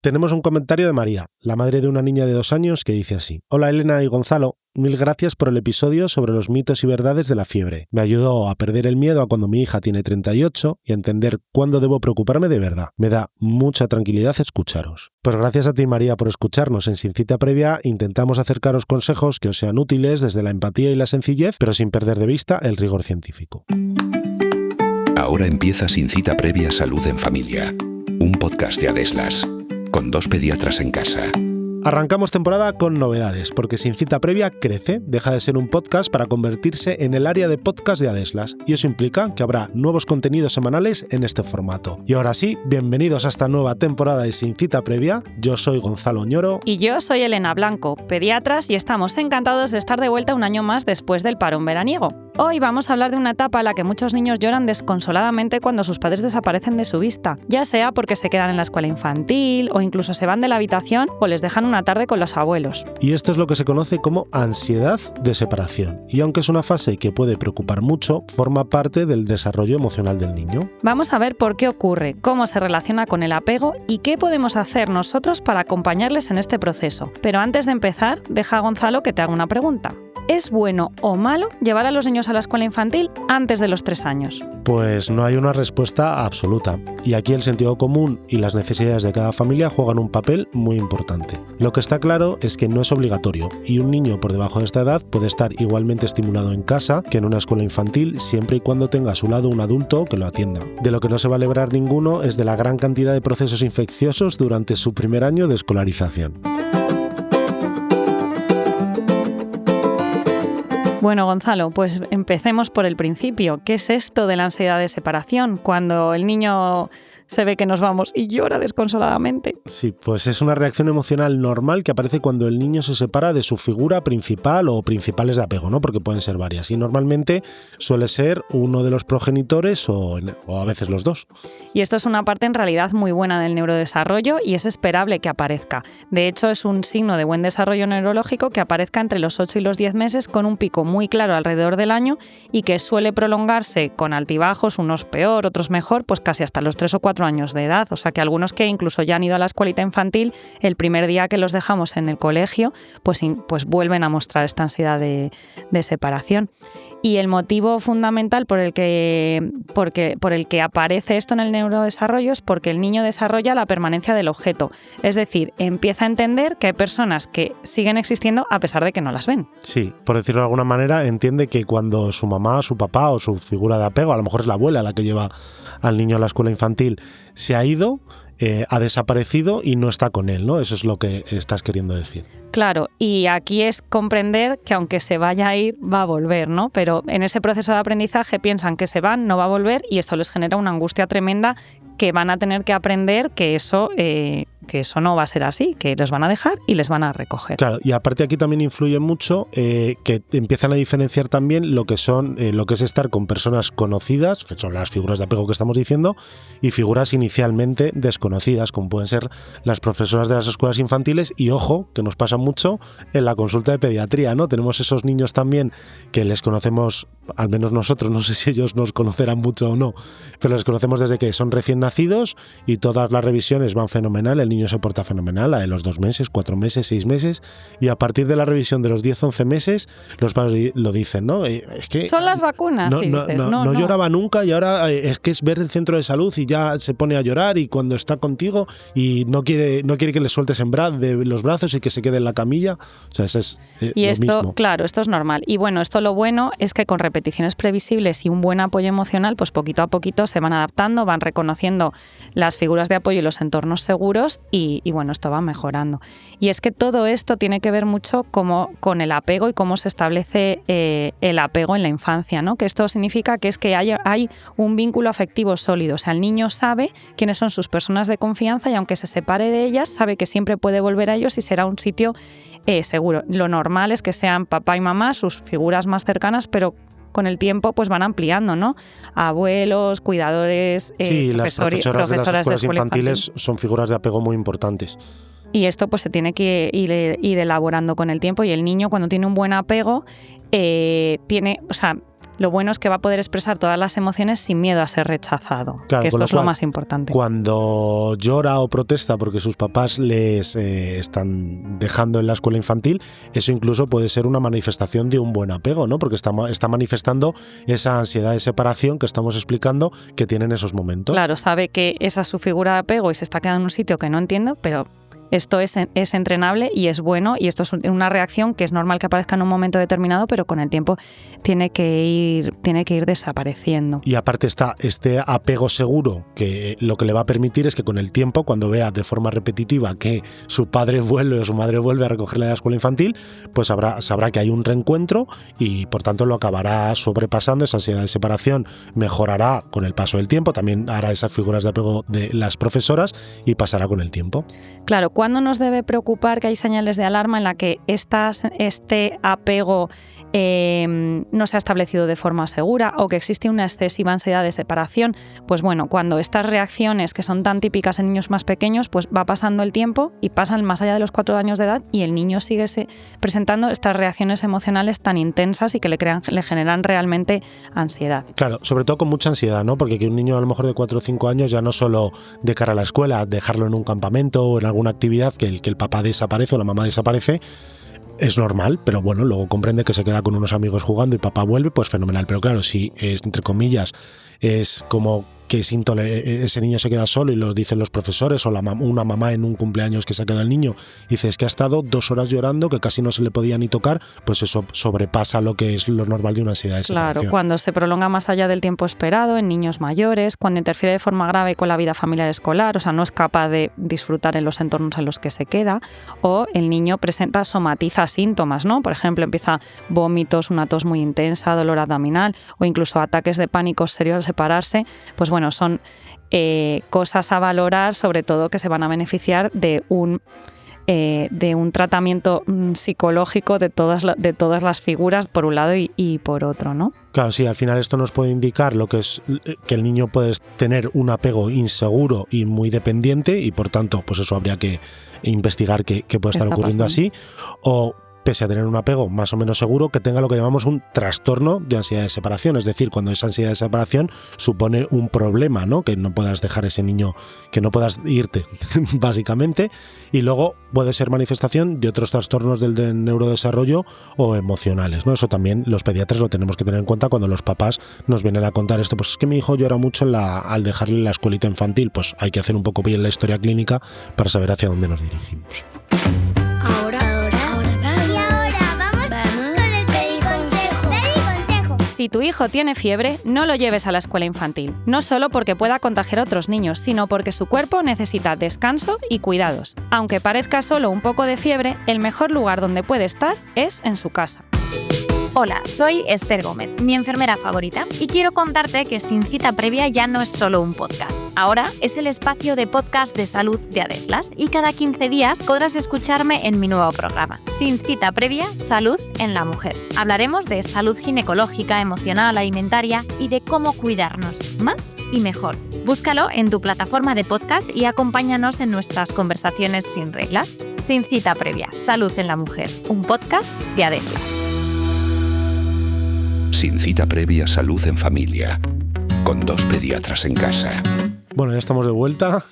Tenemos un comentario de María, la madre de una niña de 2 años, que dice así: Hola Elena y Gonzalo, mil gracias por el episodio sobre los mitos y verdades de la fiebre. Me ayudó a perder el miedo a cuando mi hija tiene 38 y a entender cuándo debo preocuparme de verdad. Me da mucha tranquilidad escucharos. Pues gracias a ti, María, por escucharnos. En Sin Cita Previa intentamos acercaros consejos que os sean útiles desde la empatía y la sencillez, pero sin perder de vista el rigor científico. Ahora empieza Sin Cita Previa Salud en Familia, un podcast de Adeslas, con 2 pediatras en casa. Arrancamos temporada con novedades, porque Sin Cita Previa crece, deja de ser un podcast para convertirse en el área de podcast de Adeslas, y eso implica que habrá nuevos contenidos semanales en este formato. Y ahora sí, bienvenidos a esta nueva temporada de Sin Cita Previa. Yo soy Gonzalo Oñoro. Y yo soy Elena Blanco, pediatras, y estamos encantados de estar de vuelta un año más después del parón veraniego. Hoy vamos a hablar de una etapa en la que muchos niños lloran desconsoladamente cuando sus padres desaparecen de su vista, ya sea porque se quedan en la escuela infantil o incluso se van de la habitación o les dejan una tarde con los abuelos. Y esto es lo que se conoce como ansiedad de separación. Y aunque es una fase que puede preocupar mucho, forma parte del desarrollo emocional del niño. Vamos a ver por qué ocurre, cómo se relaciona con el apego y qué podemos hacer nosotros para acompañarles en este proceso. Pero antes de empezar, deja a Gonzalo que te haga una pregunta. ¿Es bueno o malo llevar a los niños a la escuela infantil antes de los 3 años? Pues no hay una respuesta absoluta, y aquí el sentido común y las necesidades de cada familia juegan un papel muy importante. Lo que está claro es que no es obligatorio, y un niño por debajo de esta edad puede estar igualmente estimulado en casa que en una escuela infantil, siempre y cuando tenga a su lado un adulto que lo atienda. De lo que no se va a librar ninguno es de la gran cantidad de procesos infecciosos durante su primer año de escolarización. Bueno, Gonzalo, pues empecemos por el principio. ¿Qué es esto de la ansiedad de separación? Cuando el niño se ve que nos vamos y llora desconsoladamente. Sí, pues es una reacción emocional normal que aparece cuando el niño se separa de su figura principal o principales de apego, ¿no? Porque pueden ser varias. Y normalmente suele ser uno de los progenitores o a veces los dos. Y esto es una parte en realidad muy buena del neurodesarrollo y es esperable que aparezca. De hecho, es un signo de buen desarrollo neurológico que aparezca entre los 8 y los 10 meses con un pico muy claro alrededor del año y que suele prolongarse con altibajos, unos peor, otros mejor, pues casi hasta los 3 o 4 años de edad. O sea que algunos que incluso ya han ido a la escuelita infantil, el primer día que los dejamos en el colegio, pues vuelven a mostrar esta ansiedad de separación. Y el motivo fundamental por el que aparece esto en el neurodesarrollo es porque el niño desarrolla la permanencia del objeto. Es decir, empieza a entender que hay personas que siguen existiendo a pesar de que no las ven. Sí, por decirlo de alguna manera, entiende que cuando su mamá, su papá o su figura de apego, a lo mejor es la abuela la que lleva al niño a la escuela infantil, se ha ido, ha desaparecido y no está con él, ¿no? Eso es lo que estás queriendo decir. Claro, y aquí es comprender que aunque se vaya a ir, va a volver, ¿no? Pero en ese proceso de aprendizaje piensan que se van, no va a volver y esto les genera una angustia tremenda que van a tener que aprender que eso no va a ser así, que les van a dejar y les van a recoger. Claro, y aparte aquí también influye mucho que empiezan a diferenciar también lo que es estar con personas conocidas, que son las figuras de apego que estamos diciendo, y figuras inicialmente desconocidas, como pueden ser las profesoras de las escuelas infantiles, y ojo, que nos pasa mucho en la consulta de pediatría, ¿no? Tenemos esos niños también que les conocemos, al menos nosotros, no sé si ellos nos conocerán mucho o no, pero les conocemos desde que son recién nacidos y todas las revisiones van fenomenal, el niño se porta fenomenal, a de los 2 meses, 4 meses, 6 meses, y a partir de la revisión de los 10, 11 meses, los padres lo dicen, ¿no? Es que son las vacunas. No lloraba nunca y ahora es que es ver el centro de salud y ya se pone a llorar y cuando está contigo y no quiere que le sueltes de los brazos y que se quede en la camilla. O sea, eso es y lo esto, mismo. Claro, esto es normal. Y bueno, esto lo bueno es que con repeticiones previsibles y un buen apoyo emocional, pues poquito a poquito se van adaptando, van reconociendo las figuras de apoyo y los entornos seguros y bueno, esto va mejorando. Y es que todo esto tiene que ver mucho con el apego y cómo se establece el apego en la infancia, ¿no? Que esto significa que es que hay un vínculo afectivo sólido. O sea, el niño sabe quiénes son sus personas de confianza y aunque se separe de ellas, sabe que siempre puede volver a ellos y será un sitio seguro. Lo normal es que sean papá y mamá, sus figuras más cercanas, pero con el tiempo pues van ampliando, ¿no? Abuelos, cuidadores, sí, profesores las profesoras de las escuelas escuela infantiles infantil. son figuras de apego muy importantes. Y esto pues se tiene que ir elaborando con el tiempo y el niño cuando tiene un buen apego lo bueno es que va a poder expresar todas las emociones sin miedo a ser rechazado, claro, que esto es lo más importante. Cuando llora o protesta porque sus papás les están dejando en la escuela infantil, eso incluso puede ser una manifestación de un buen apego, ¿no? Porque está manifestando esa ansiedad de separación que estamos explicando que tiene en esos momentos. Claro, sabe que esa es su figura de apego y se está quedando en un sitio que no entiendo, pero esto es entrenable y es bueno, y esto es una reacción que es normal que aparezca en un momento determinado, pero con el tiempo tiene que ir desapareciendo. Y aparte está este apego seguro, que lo que le va a permitir es que con el tiempo, cuando vea de forma repetitiva que su padre vuelve o su madre vuelve a recogerle a la escuela infantil, pues sabrá que hay un reencuentro y por tanto lo acabará sobrepasando, esa ansiedad de separación mejorará con el paso del tiempo, también hará esas figuras de apego de las profesoras y pasará con el tiempo. Claro, ¿cuándo nos debe preocupar que hay señales de alarma en la que este apego no se ha establecido de forma segura o que existe una excesiva ansiedad de separación? Pues bueno, cuando estas reacciones que son tan típicas en niños más pequeños, pues va pasando el tiempo y pasan más allá de los 4 años de edad y el niño sigue presentando estas reacciones emocionales tan intensas y que le generan realmente ansiedad. Claro, sobre todo con mucha ansiedad, ¿no? Porque que un niño a lo mejor de 4 o 5 años ya no solo de cara a la escuela, dejarlo en un campamento o en alguna actividad que el papá desaparece o la mamá desaparece, es normal, pero bueno, luego comprende que se queda con unos amigos jugando y papá vuelve, pues fenomenal. Pero claro, si es, entre comillas, es como que ese niño se queda solo y lo dicen los profesores o una mamá en un cumpleaños que se ha quedado el niño, dice es que ha estado 2 horas llorando, que casi no se le podía ni tocar, pues eso sobrepasa lo que es lo normal de una ansiedad de separación. Claro, cuando se prolonga más allá del tiempo esperado en niños mayores, cuando interfiere de forma grave con la vida familiar escolar, o sea, no es capaz de disfrutar en los entornos en los que se queda, o el niño somatiza síntomas, ¿no? Por ejemplo, empieza vómitos, una tos muy intensa, dolor abdominal o incluso ataques de pánico serios al separarse, pues bueno, son cosas a valorar, sobre todo que se van a beneficiar de un tratamiento psicológico de todas las figuras por un lado y por otro, ¿no? Claro, sí, al final esto nos puede indicar lo que es que el niño puede tener un apego inseguro y muy dependiente y por tanto, pues eso habría que investigar qué puede estar ocurriendo así, o pese a tener un apego más o menos seguro, que tenga lo que llamamos un trastorno de ansiedad de separación, es decir, cuando esa ansiedad de separación supone un problema, ¿no? Que no puedas dejar ese niño, que no puedas irte, básicamente, y luego puede ser manifestación de otros trastornos del neurodesarrollo o emocionales, ¿no? Eso también los pediatras lo tenemos que tener en cuenta cuando los papás nos vienen a contar esto, pues es que mi hijo llora mucho al dejarle la escuelita infantil, pues hay que hacer un poco bien la historia clínica para saber hacia dónde nos dirigimos. Si tu hijo tiene fiebre, no lo lleves a la escuela infantil, no solo porque pueda contagiar a otros niños, sino porque su cuerpo necesita descanso y cuidados. Aunque parezca solo un poco de fiebre, el mejor lugar donde puede estar es en su casa. Hola, soy Esther Gómez, mi enfermera favorita, y quiero contarte que Sin Cita Previa ya no es solo un podcast. Ahora es el espacio de podcast de salud de Adeslas y cada 15 días podrás escucharme en mi nuevo programa, Sin Cita Previa, Salud en la Mujer. Hablaremos de salud ginecológica, emocional, alimentaria y de cómo cuidarnos más y mejor. Búscalo en tu plataforma de podcast y acompáñanos en nuestras conversaciones sin reglas. Sin Cita Previa, Salud en la Mujer, un podcast de Adeslas. Sin Cita Previa, Salud en Familia, con 2 pediatras en casa. Bueno, ya estamos de vuelta.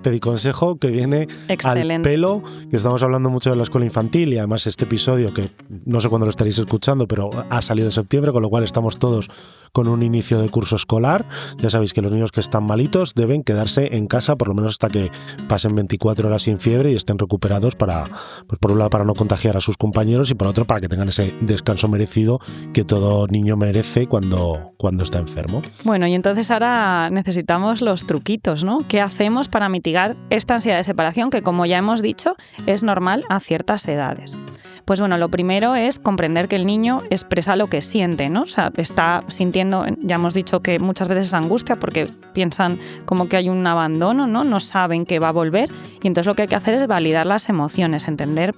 Pediconsejo que viene excelente al pelo, que estamos hablando mucho de la escuela infantil y además este episodio, que no sé cuándo lo estaréis escuchando, pero ha salido en septiembre, con lo cual estamos todos con un inicio de curso escolar. Ya sabéis que los niños que están malitos deben quedarse en casa por lo menos hasta que pasen 24 horas sin fiebre y estén recuperados para, pues por un lado, para no contagiar a sus compañeros y por otro, para que tengan ese descanso merecido que todo niño merece cuando está enfermo. Bueno, y entonces ahora necesitamos los truquitos, ¿no? ¿Qué hacemos para mitigar esta ansiedad de separación que, como ya hemos dicho, es normal a ciertas edades? Pues bueno, lo primero es comprender que el niño expresa lo que siente, ¿no? O sea, está sintiendo, ya hemos dicho que muchas veces es angustia porque piensan como que hay un abandono, ¿no? No saben que va a volver y entonces lo que hay que hacer es validar las emociones, entender,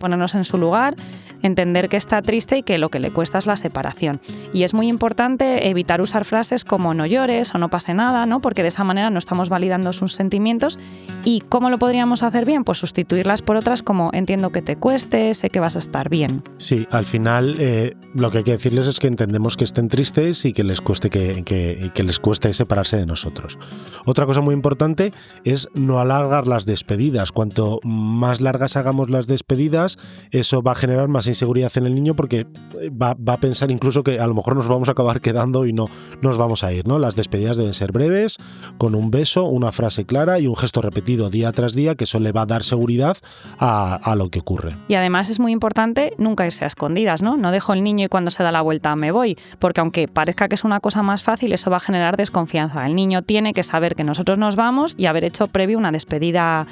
ponernos en su lugar, entender que está triste y que lo que le cuesta es la separación. Y es muy importante evitar usar frases como no llores o no pase nada, ¿no? Porque de esa manera no estamos validando sus sentimientos. ¿Y cómo lo podríamos hacer bien? Pues sustituirlas por otras como entiendo que te cueste, sé que vas a estar bien. Sí, al final lo que hay que decirles es que entendemos que estén tristes y que les cueste que les cueste separarse de nosotros. Otra cosa muy importante es no alargar las despedidas. Cuanto más largas hagamos las despedidas, eso va a generar más inseguridad en el niño porque va a pensar incluso que a lo mejor nos vamos a acabar quedando y no nos vamos a ir, ¿no? Las despedidas deben ser breves, con un beso, una frase clara y un gesto repetido día tras día, que eso le va a dar seguridad a lo que ocurre. Y además es muy importante nunca irse a escondidas, ¿no? No dejo el niño y cuando se da la vuelta me voy, porque aunque parezca que es una cosa más fácil, eso va a generar desconfianza. El niño tiene que saber que nosotros nos vamos y haber hecho previo una despedida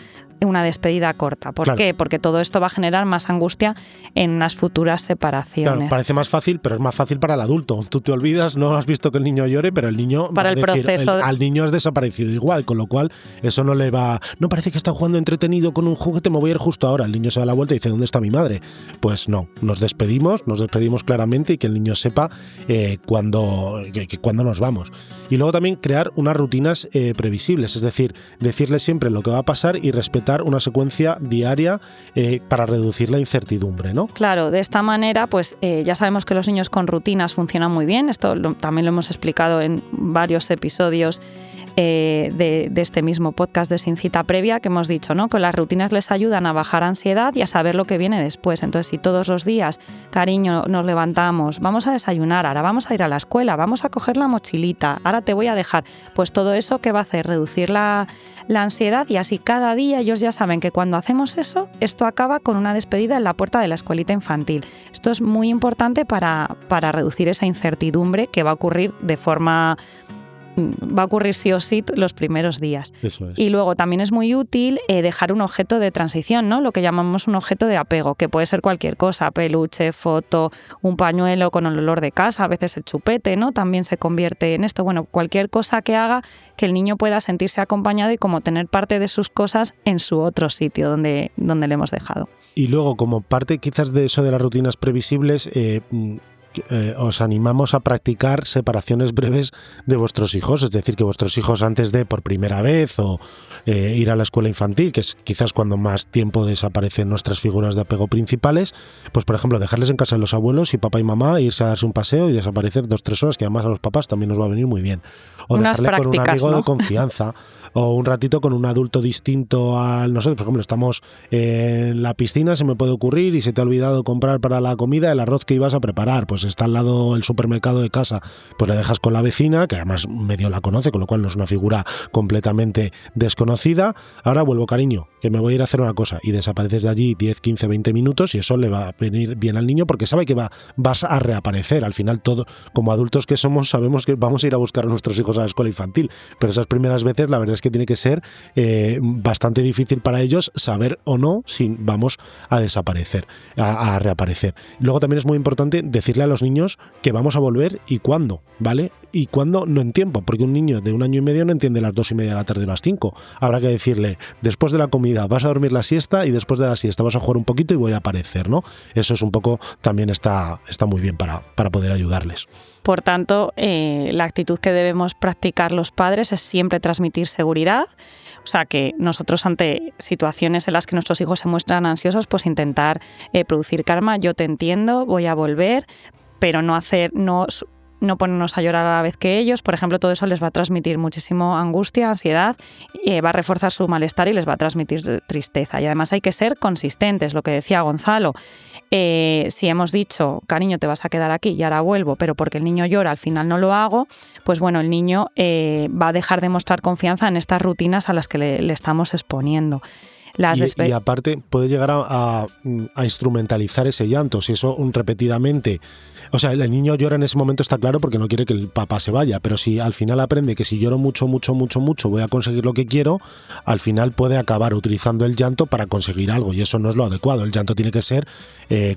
corta. ¿Por qué? Porque todo esto va a generar más angustia en unas futuras separaciones. Claro, parece más fácil, pero es más fácil para el adulto. Tú te olvidas, no has visto que el niño llore, pero el niño para el proceso al niño has desaparecido igual, con lo cual eso no le va... No parece que está jugando entretenido con un juguete, me voy a ir justo ahora. El niño se da la vuelta y dice, ¿dónde está mi madre? Pues no, nos despedimos claramente y que el niño sepa cuándo nos vamos. Y luego también crear unas rutinas previsibles, es decir, decirle siempre lo que va a pasar y respetar una secuencia diaria para reducir la incertidumbre, ¿no? Claro, de esta manera, pues ya sabemos que los niños con rutinas funcionan muy bien. Esto también lo hemos explicado en varios episodios de este mismo podcast de Sin Cita Previa, que hemos dicho, ¿no? Que las rutinas les ayudan a bajar ansiedad y a saber lo que viene después. Entonces, si todos los días, cariño, nos levantamos, vamos a desayunar, ahora vamos a ir a la escuela, vamos a coger la mochilita, ahora te voy a dejar, pues todo eso, ¿qué va a hacer? Reducir la ansiedad, y así cada día ellos ya saben que cuando hacemos eso, esto acaba con una despedida en la puerta de la escuelita infantil. Esto es muy importante para reducir esa incertidumbre que va a ocurrir sí o sí los primeros días. Eso es. Y luego también es muy útil dejar un objeto de transición, ¿no? Lo que llamamos un objeto de apego, que puede ser cualquier cosa, peluche, foto, un pañuelo con el olor de casa, a veces el chupete, ¿no? También se convierte en esto. Bueno, cualquier cosa que haga que el niño pueda sentirse acompañado y como tener parte de sus cosas en su otro sitio donde le hemos dejado. Y luego, como parte quizás de eso de las rutinas previsibles, os animamos a practicar separaciones breves de vuestros hijos, es decir, que vuestros hijos antes de por primera vez o ir a la escuela infantil, que es quizás cuando más tiempo desaparecen nuestras figuras de apego principales, pues por ejemplo dejarles en casa de los abuelos y papá y mamá, irse a darse un paseo y desaparecer 2-3 horas, que además a los papás también nos va a venir muy bien. O unas dejarle prácticas, con un amigo, ¿no?, de confianza, o un ratito con un adulto distinto al nosotros. Por ejemplo, estamos en la piscina, se me puede ocurrir, y se te ha olvidado comprar para la comida el arroz que ibas a preparar, pues está al lado el supermercado de casa, pues le dejas con la vecina, que además medio la conoce, con lo cual no es una figura completamente desconocida. Ahora vuelvo, cariño, que me voy a ir a hacer una cosa, y desapareces de allí 10, 15, 20 minutos, y eso le va a venir bien al niño porque sabe que vas a reaparecer. Al final, todo, como adultos que somos, sabemos que vamos a ir a buscar a nuestros hijos a la escuela infantil, pero esas primeras veces la verdad es que tiene que ser bastante difícil para ellos saber o no si vamos a desaparecer, a reaparecer. Luego también es muy importante decirle a los niños que vamos a volver y cuándo, ¿vale? Y cuándo no en tiempo, porque un niño de 1 año y medio no entiende las 2:30 de la tarde o las 5. Habrá que decirle, después de la comida vas a dormir la siesta y después de la siesta vas a jugar un poquito y voy a aparecer, ¿no? Eso es un poco, también está muy bien para poder ayudarles. Por tanto, la actitud que debemos practicar los padres es siempre transmitir seguridad. O sea, que nosotros ante situaciones en las que nuestros hijos se muestran ansiosos, pues intentar producir calma. Yo te entiendo, voy a volver, pero no ponernos a llorar a la vez que ellos. Por ejemplo, todo eso les va a transmitir muchísimo angustia, ansiedad, va a reforzar su malestar y les va a transmitir tristeza. Y además hay que ser consistentes, lo que decía Gonzalo. Si hemos dicho, cariño, te vas a quedar aquí y ahora vuelvo, pero porque el niño llora, al final no lo hago, pues bueno, el niño va a dejar de mostrar confianza en estas rutinas a las que le estamos exponiendo. Y aparte puede llegar a instrumentalizar ese llanto, si eso repetidamente, o sea, el niño llora en ese momento, está claro, porque no quiere que el papá se vaya, pero si al final aprende que si lloro mucho voy a conseguir lo que quiero, al final puede acabar utilizando el llanto para conseguir algo, y eso no es lo adecuado. El llanto tiene que ser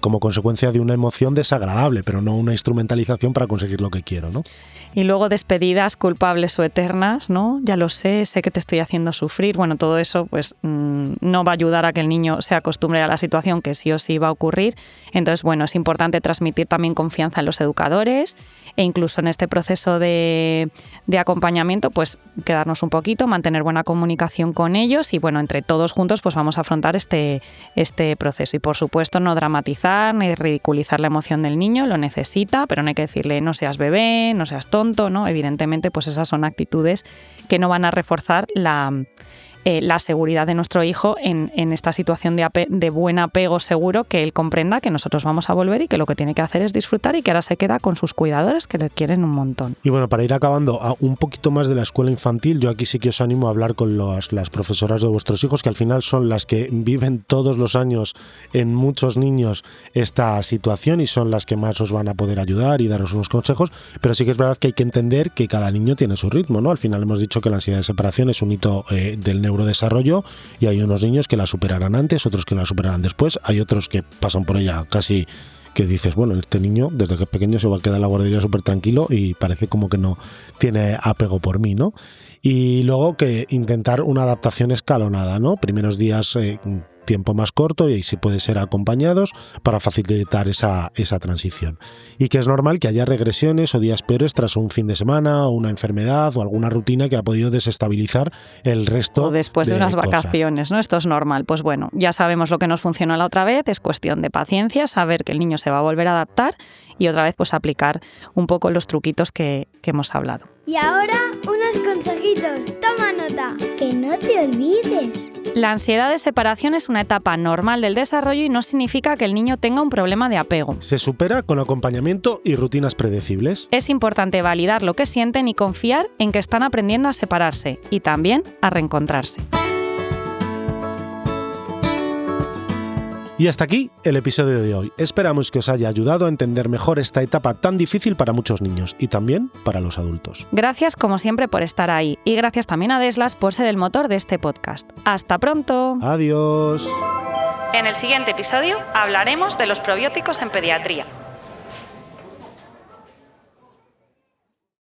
como consecuencia de una emoción desagradable, pero no una instrumentalización para conseguir lo que quiero, ¿no? Y luego despedidas culpables o eternas, ¿no? Ya lo sé que te estoy haciendo sufrir. Bueno, todo eso pues no no va a ayudar a que el niño se acostumbre a la situación que sí o sí va a ocurrir. Entonces, bueno, es importante transmitir también confianza en los educadores e incluso en este proceso de acompañamiento, pues quedarnos un poquito, mantener buena comunicación con ellos y, bueno, entre todos juntos pues vamos a afrontar este proceso. Y, por supuesto, no dramatizar ni ridiculizar la emoción del niño, lo necesita, pero no hay que decirle no seas bebé, no seas tonto, ¿no? Evidentemente, pues esas son actitudes que no van a reforzar la seguridad de nuestro hijo en esta situación de buen apego seguro, que él comprenda que nosotros vamos a volver y que lo que tiene que hacer es disfrutar y que ahora se queda con sus cuidadores que le quieren un montón. Y bueno, para ir acabando, un poquito más de la escuela infantil, yo aquí sí que os animo a hablar con las profesoras de vuestros hijos, que al final son las que viven todos los años en muchos niños esta situación y son las que más os van a poder ayudar y daros unos consejos, pero sí que es verdad que hay que entender que cada niño tiene su ritmo, ¿no? Al final hemos dicho que la ansiedad de separación es un hito del neurodesarrollo y hay unos niños que la superarán antes, otros que la superarán después, hay otros que pasan por ella casi que dices, bueno, este niño desde que es pequeño se va a quedar en la guardería súper tranquilo y parece como que no tiene apego por mí, ¿no? Y luego que intentar una adaptación escalonada, ¿no? Primeros días tiempo más corto y si puede ser acompañados para facilitar esa transición. Y que es normal que haya regresiones o días peores tras un fin de semana o una enfermedad o alguna rutina que ha podido desestabilizar el resto. O después de unas cosas. vacaciones, ¿no? Esto es normal. Pues bueno, ya sabemos lo que nos funcionó la otra vez, es cuestión de paciencia, saber que el niño se va a volver a adaptar y otra vez pues aplicar un poco los truquitos que hemos hablado. Y ahora unos consejitos. Toma nota. Que no te olvides. La ansiedad de separación es una etapa normal del desarrollo y no significa que el niño tenga un problema de apego. Se supera con acompañamiento y rutinas predecibles. Es importante validar lo que sienten y confiar en que están aprendiendo a separarse y también a reencontrarse. Y hasta aquí el episodio de hoy. Esperamos que os haya ayudado a entender mejor esta etapa tan difícil para muchos niños y también para los adultos. Gracias como siempre por estar ahí y gracias también a Deslas por ser el motor de este podcast. ¡Hasta pronto! ¡Adiós! En el siguiente episodio hablaremos de los probióticos en pediatría.